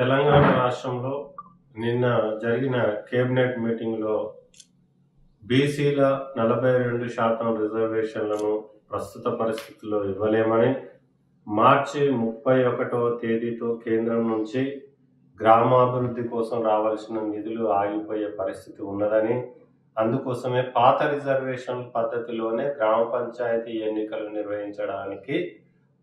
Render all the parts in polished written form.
తెలంగాణ రాష్ట్రంలో నిన్న జరిగిన కేబినెట్ మీటింగ్లో బీసీల 42% రిజర్వేషన్లను ప్రస్తుత పరిస్థితుల్లో ఇవ్వలేమని, మార్చి 31వ తేదీతో కేంద్రం నుంచి గ్రామాభివృద్ధి కోసం రావాల్సిన నిధులు ఆగిపోయే పరిస్థితి ఉన్నదని, అందుకోసమే పాత రిజర్వేషన్ పద్ధతిలోనే గ్రామ పంచాయతీ ఎన్నికలు నిర్వహించడానికి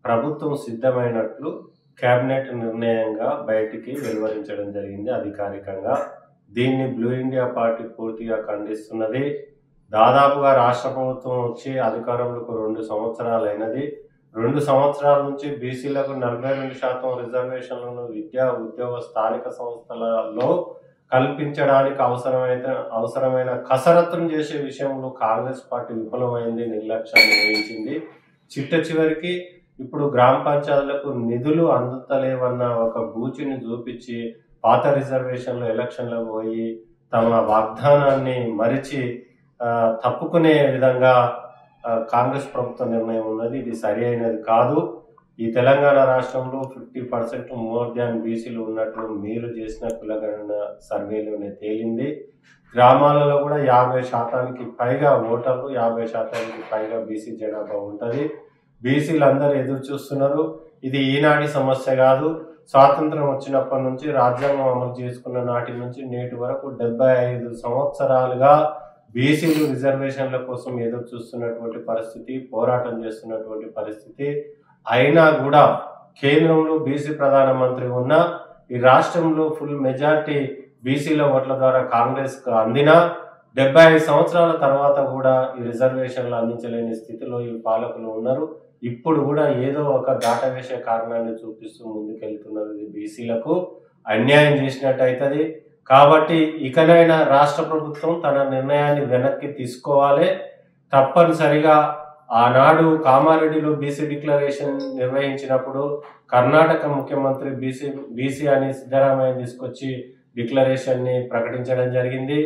ప్రభుత్వం సిద్ధమైనట్లు కేబినెట్ నిర్ణయంగా బయటికి వెలువరించడం జరిగింది అధికారికంగా. దీన్ని బ్లూ ఇండియా పార్టీ పూర్తిగా ఖండిస్తున్నది. దాదాపుగా రాష్ట్ర ప్రభుత్వం వచ్చి అధికారంలోకి 2 సంవత్సరాలైనది. 2 సంవత్సరాల నుంచి బీసీలకు 42% రిజర్వేషన్లను విద్యా, ఉద్యోగ, స్థానిక సంస్థలలో కల్పించడానికి అవసరమైన కసరత్తును చేసే విషయంలో కాంగ్రెస్ పార్టీ విఫలమైంది, నిర్లక్ష్యాన్ని వహించింది. చివరికి ఇప్పుడు గ్రామ పంచాయతీలకు నిధులు అందుతలేవన్న ఒక బూచిని చూపించి పాత రిజర్వేషన్లో ఎలక్షన్లకు పోయి తమ వాగ్దానాన్ని మరిచి తప్పుకునే విధంగా కాంగ్రెస్ ప్రభుత్వ నిర్ణయం ఉన్నది. ఇది సరి అయినది కాదు. ఈ తెలంగాణ రాష్ట్రంలో 50% మోర్ దాన్ బీసీలు ఉన్నట్లు మీరు చేసిన కులగణన సర్వేలోనే తేలింది. గ్రామాలలో కూడా 50% పైగా ఓటర్లు, 50% పైగా బీసీ జనాభా ఉంటుంది. బీసీలు అందరూ ఎదురు చూస్తున్నారు. ఇది ఈనాటి సమస్య కాదు. స్వాతంత్రం వచ్చినప్పటి నుంచి, రాజ్యాంగం అమలు చేసుకున్న నాటి నుంచి నేటి వరకు 75 సంవత్సరాలుగా బీసీలు రిజర్వేషన్ల కోసం ఎదురు చూస్తున్నటువంటి పరిస్థితి, పోరాటం చేస్తున్నటువంటి పరిస్థితి. అయినా కూడా కేంద్రంలో బీసీ ప్రధానమంత్రి ఉన్న ఈ రాష్ట్రంలో ఫుల్ మెజార్టీ బీసీల ఓట్ల ద్వారా కాంగ్రెస్కు అందినా 75 సంవత్సరాల తర్వాత కూడా ఈ రిజర్వేషన్లు అందించలేని స్థితిలో ఈ పాలకులు ఉన్నారు. ఇప్పుడు కూడా ఏదో ఒక దాటవేసే కారణాన్ని చూపిస్తూ ముందుకెళ్తున్నారు. ఇది బీసీలకు అన్యాయం చేసినట్టు అవుతుంది. కాబట్టి ఇకనైనా రాష్ట్ర ప్రభుత్వం తన నిర్ణయాన్ని వెనక్కి తీసుకోవాలి. తప్పనిసరిగా ఆనాడు కామారెడ్డిలో బీసీ డిక్లరేషన్ నిర్వహించినప్పుడు కర్ణాటక ముఖ్యమంత్రి బీసీ అని సిద్ధరామయ్య తీసుకొచ్చి డిక్లరేషన్ని ప్రకటించడం జరిగింది.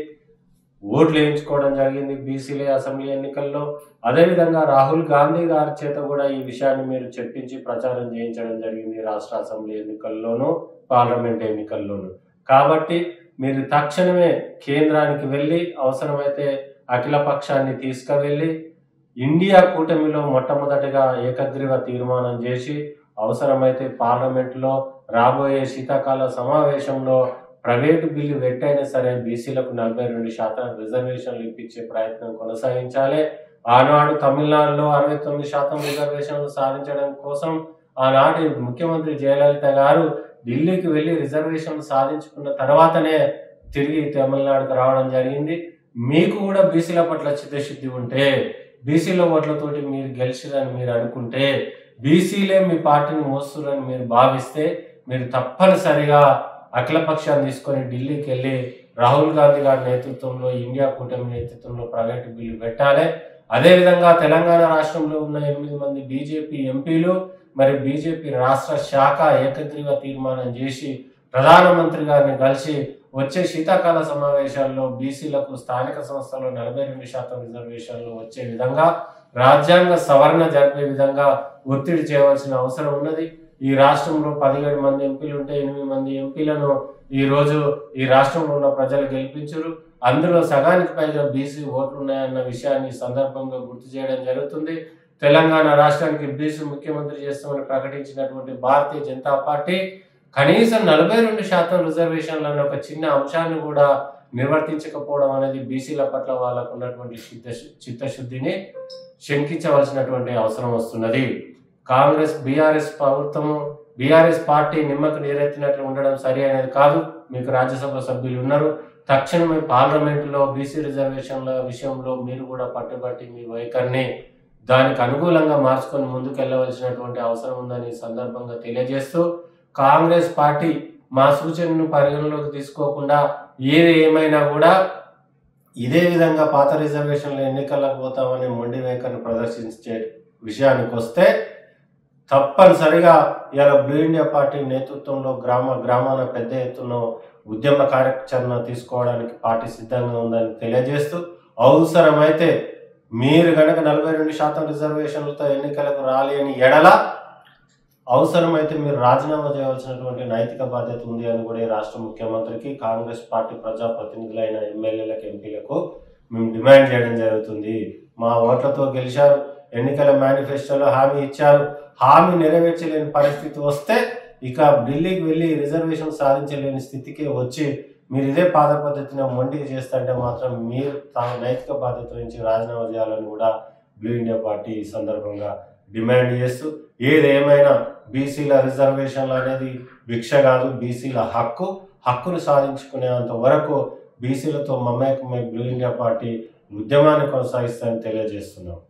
ఓట్లు వేయించుకోవడం జరిగింది బీసీలే అసెంబ్లీ ఎన్నికల్లో. అదేవిధంగా రాహుల్ గాంధీ గారి చేత కూడా ఈ విషయాన్ని మీరు చెప్పించి ప్రచారం చేయించడం జరిగింది రాష్ట్ర అసెంబ్లీ ఎన్నికల్లోనూ, పార్లమెంట్ ఎన్నికల్లోనూ. కాబట్టి మీరు తక్షణమే కేంద్రానికి వెళ్ళి అవసరమైతే అఖిల పక్షాన్ని తీసుకువెళ్ళి ఇండియా కూటమిలో మొట్టమొదటిగా ఏకగ్రీవ తీర్మానం చేసి అవసరమైతే పార్లమెంట్లో రాబోయే శీతాకాల సమావేశంలో ప్రైవేటు బిల్లు పెట్టైనా సరే బీసీలకు 42% రిజర్వేషన్లు ఇప్పించే ప్రయత్నం కొనసాగించాలి. ఆనాడు తమిళనాడులో 69% రిజర్వేషన్లు సాధించడం కోసం ఆనాటి ముఖ్యమంత్రి జయలలిత గారు ఢిల్లీకి వెళ్ళి రిజర్వేషన్లు సాధించుకున్న తర్వాతనే తిరిగి తమిళనాడుకు రావడం జరిగింది. మీకు కూడా బీసీల పట్ల చిత్తశుద్ధి ఉంటే, బీసీల ఓట్లతోటి మీరు గెలిచిరని మీరు అనుకుంటే, బీసీలే మీ పార్టీని మోస్తురని మీరు భావిస్తే మీరు తప్పనిసరిగా అఖిలపక్షాన్ని తీసుకొని ఢిల్లీకి వెళ్ళి రాహుల్ గాంధీ గారి నేతృత్వంలో, ఇండియా కూటమి నేతృత్వంలో ప్రైవేటు బిల్లు పెట్టాలి. అదేవిధంగా తెలంగాణ రాష్ట్రంలో ఉన్న 8 మంది బీజేపీ ఎంపీలు మరి బీజేపీ రాష్ట్ర శాఖ ఏకగ్రీవ తీర్మానం చేసి ప్రధానమంత్రి గారిని కలిసి వచ్చే శీతాకాల సమావేశాల్లో బీసీలకు స్థానిక సంస్థల్లో 42% రిజర్వేషన్లు వచ్చే విధంగా రాజ్యాంగ సవరణ జరిపే విధంగా ఒత్తిడి చేయవలసిన అవసరం ఉన్నది. ఈ రాష్ట్రంలో 17 మంది ఎంపీలు ఉంటే 8 మంది ఎంపీలను ఈరోజు ఈ రాష్ట్రంలో ఉన్న ప్రజలు గెలిపించారు. అందులో సగానికి పైగా బీసీ ఓట్లు ఉన్నాయన్న విషయాన్ని సందర్భంగా గుర్తు చేయడం జరుగుతుంది. తెలంగాణ రాష్ట్రానికి బీసీ ముఖ్యమంత్రి చేస్తామని ప్రకటించినటువంటి భారతీయ జనతా పార్టీ కనీసం 42% రిజర్వేషన్లు అన్న ఒక చిన్న అంశాన్ని కూడా నిర్వర్తించకపోవడం అనేది బీసీల పట్ల వాళ్ళకు ఉన్నటువంటి చిత్తశుద్ధిని శంకించవలసినటువంటి అవసరం వస్తున్నది. కాంగ్రెస్ బీఆర్ఎస్ పార్టీ నిమ్మకు నీరెత్తినట్లు ఉండడం సరి అనేది కాదు. మీకు రాజ్యసభ సభ్యులు ఉన్నారు. తక్షణమే పార్లమెంటులో బీసీ రిజర్వేషన్ల విషయంలో మీరు కూడా పట్టుబట్టి మీ వైఖరిని దానికి అనుకూలంగా మార్చుకొని ముందుకెళ్లవలసినటువంటి అవసరం ఉందని సందర్భంగా తెలియజేస్తూ, కాంగ్రెస్ పార్టీ మా సూచనను పరిగణలోకి తీసుకోకుండా ఏది ఏమైనా కూడా ఇదే విధంగా పాత రిజర్వేషన్ల ఎన్నికలకు పోతామని మొండి వైఖరిని ప్రదర్శించే విషయానికి వస్తే తప్పనిసరిగా ఇలా బ్లూ ఇండియా పార్టీ నేతృత్వంలో గ్రామాన పెద్ద ఎత్తున ఉద్యమ కార్యాచరణ తీసుకోవడానికి పార్టీ సిద్ధంగా ఉందని తెలియజేస్తూ, అవసరమైతే మీరు కనుక 42% రిజర్వేషన్లతో ఎన్నికలకు రాలేని ఎడల అవసరమైతే మీరు రాజీనామా చేయాల్సినటువంటి నైతిక బాధ్యత ఉంది అని కూడా ఈ రాష్ట్ర ముఖ్యమంత్రికి, కాంగ్రెస్ పార్టీ ప్రజాప్రతినిధులైన ఎమ్మెల్యేలకు, ఎంపీలకు మేము డిమాండ్ చేయడం జరుగుతుంది. మా ఓట్లతో గెలిచారు, ఎన్నికల మేనిఫెస్టోలో హామీ ఇచ్చారు, హామీ నెరవేర్చలేని పరిస్థితి వస్తే ఇక ఢిల్లీకి వెళ్ళి రిజర్వేషన్ సాధించలేని స్థితికి వచ్చి మీరు ఇదే పాత పద్ధతిని మొండికి చేస్తుంటే మాత్రం మీరు నైతిక బాధ్యత నుంచి రాజీనామా చేయాలని కూడా బ్లూ ఇండియా పార్టీ ఈ సందర్భంగా డిమాండ్ చేస్తూ, ఏదేమైనా బీసీల రిజర్వేషన్లు అనేది భిక్ష కాదు, బీసీల హక్కును సాధించుకునేంత వరకు బీసీలతో మమేకమై బ్లూ ఇండియా పార్టీ ఉద్యమాన్ని కొనసాగిస్తామని తెలియజేస్తున్నాం.